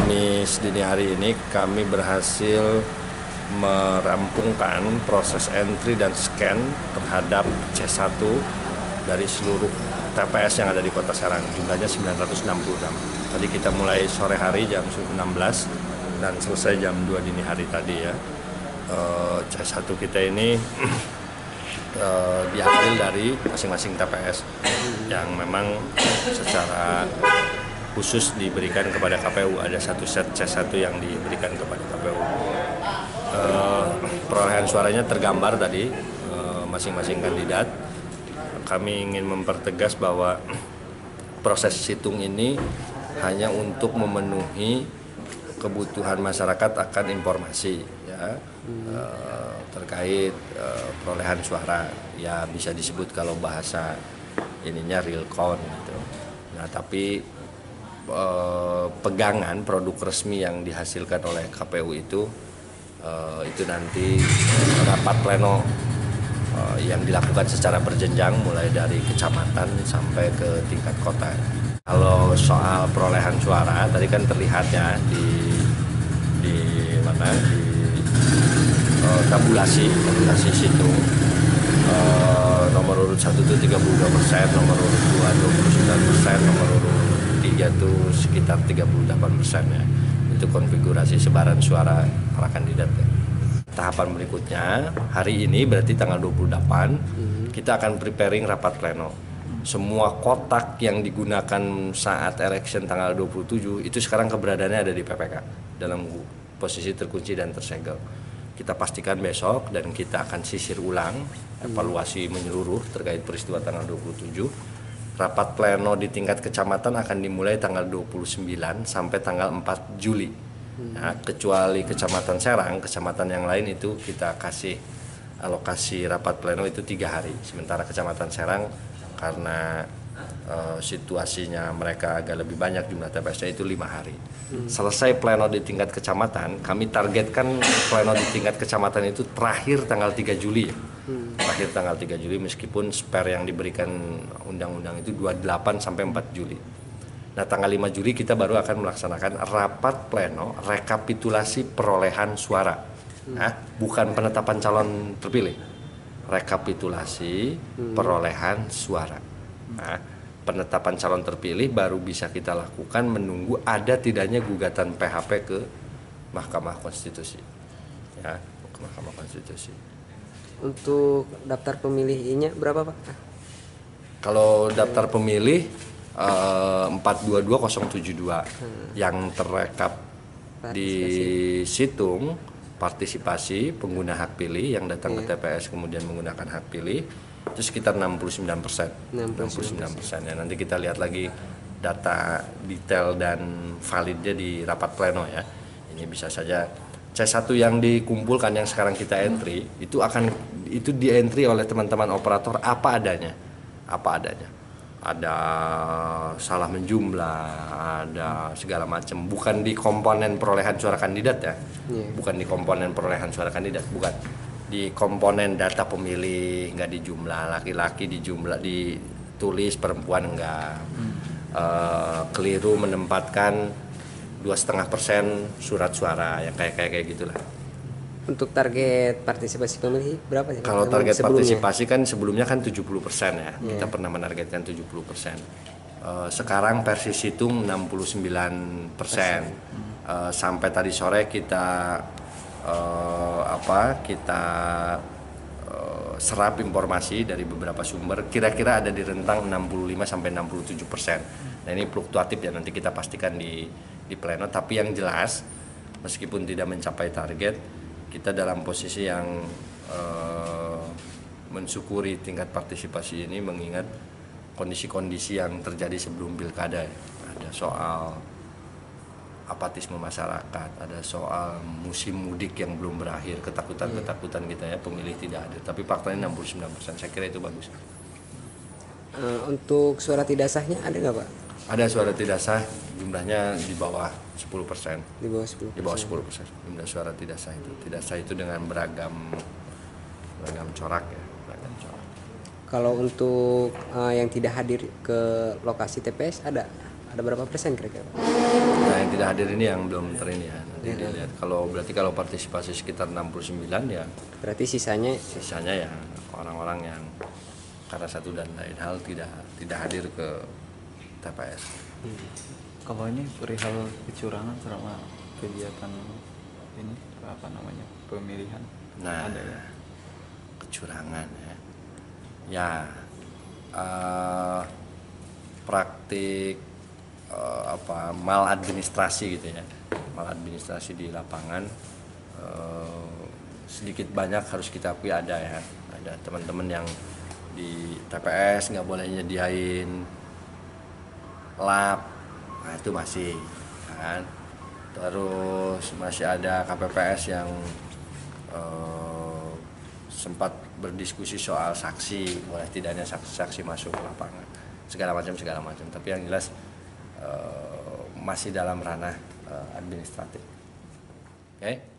Kamis dini hari ini kami berhasil merampungkan proses entry dan scan terhadap C1 dari seluruh TPS yang ada di Kota Serang. Jumlahnya 966. Tadi kita mulai sore hari jam 16 dan selesai jam 2 dini hari tadi ya. C1 kita ini diambil dari masing-masing TPS yang memang secara khusus diberikan kepada KPU. Ada satu set C1 yang diberikan kepada KPU. Perolehan suaranya tergambar tadi masing-masing kandidat. Kami ingin mempertegas bahwa proses situng ini hanya untuk memenuhi kebutuhan masyarakat akan informasi ya, terkait perolehan suara, ya bisa disebut kalau bahasa ininya real count gitu. Nah, tapi pegangan produk resmi yang dihasilkan oleh KPU itu nanti rapat pleno yang dilakukan secara berjenjang mulai dari kecamatan sampai ke tingkat kota. Kalau soal perolehan suara tadi kan terlihat ya di mana di tabulasi situng, nomor urut 1 itu 32%, nomor urut 2 29%, nomor urut 3 itu sekitar 38% ya. Itu konfigurasi sebaran suara para kandidat ya. Tahapan berikutnya hari ini berarti tanggal 28 kita akan preparing rapat pleno. Semua kotak yang digunakan saat election tanggal 27 itu sekarang keberadaannya ada di PPK dalam posisi terkunci dan tersegel. Kita pastikan besok dan kita akan sisir ulang evaluasi menyeluruh terkait peristiwa tanggal 27. Rapat pleno di tingkat kecamatan akan dimulai tanggal 29 sampai tanggal 4 Juli. Nah, kecuali Kecamatan Serang, kecamatan yang lain itu kita kasih alokasi rapat pleno itu 3 hari. Sementara Kecamatan Serang karena situasinya mereka agak lebih banyak jumlah TPS-nya itu 5 hari. Selesai pleno di tingkat kecamatan, kami targetkan pleno di tingkat kecamatan itu terakhir tanggal 3 Juli ya. Terakhir tanggal 3 Juli meskipun spare yang diberikan undang-undang itu 28 sampai 4 Juli. Nah, tanggal 5 Juli kita baru akan melaksanakan rapat pleno rekapitulasi perolehan suara. Nah, bukan penetapan calon terpilih. Rekapitulasi perolehan suara. Nah, penetapan calon terpilih baru bisa kita lakukan menunggu ada tidaknya gugatan PHP ke Mahkamah Konstitusi. Ya, ke Mahkamah Konstitusi. Untuk daftar pemilihnya berapa, Pak? Kalau daftar pemilih 422072 yang terrekap di situng partisipasi pengguna hak pilih yang datang ke TPS kemudian menggunakan hak pilih itu sekitar 69%. 69% ya. Nanti kita lihat lagi data detail dan validnya di rapat pleno ya. Ini bisa saja C1 yang dikumpulkan yang sekarang kita entry itu di entry oleh teman-teman operator apa adanya. Ada salah menjumlah, ada segala macam, bukan di komponen perolehan suara kandidat ya, bukan di komponen perolehan suara kandidat, bukan di komponen data pemilih, nggak di jumlah laki-laki, di jumlah ditulis perempuan enggak, keliru menempatkan 2,5% surat suara yang kayak gitulah. Untuk target partisipasi pemilih berapa sih? Kalau target partisipasi kan sebelumnya kan 70% ya. Kita pernah menargetkan 70%. Sekarang versi situng 69%. Sampai tadi sore kita serap informasi dari beberapa sumber kira-kira ada di rentang 65 sampai 67%. Nah, ini fluktuatif ya, nanti kita pastikan di pleno, tapi yang jelas meskipun tidak mencapai target kita dalam posisi yang mensyukuri tingkat partisipasi ini mengingat kondisi-kondisi yang terjadi sebelum pilkada. Ada soal apatisme masyarakat, ada soal musim mudik yang belum berakhir, ketakutan kita ya pemilih tidak hadir. Tapi faktanya 69%, saya kira itu bagus. Untuk suara tidak sahnya ada nggak, Pak? Ada suara tidak sah, jumlahnya di bawah 10%. Di bawah 10%. Di bawah 10%. Jumlah suara tidak sah itu. Tidak sah itu dengan beragam corak ya. Kalau untuk yang tidak hadir ke lokasi TPS ada berapa persen kira-kira? Nah, yang tidak hadir ini yang belum ini ya. Nanti dilihat. Berarti kalau partisipasi sekitar 69 ya. Berarti sisanya Ya orang-orang yang karena satu dan lain hal tidak hadir ke TPS. Kalau ini perihal kecurangan selama kegiatan ini pemilihan, Nah, ada ya? kecurangan ya, praktik maladministrasi gitu ya, maladministrasi di lapangan sedikit banyak harus kita akui ada ya, ada teman-teman yang di TPS nggak boleh nyediain lap, nah itu masih kan. Terus masih ada KPPS yang sempat berdiskusi soal saksi, boleh tidaknya saksi masuk ke lapangan, segala macam. Tapi yang jelas masih dalam ranah administratif. Oke?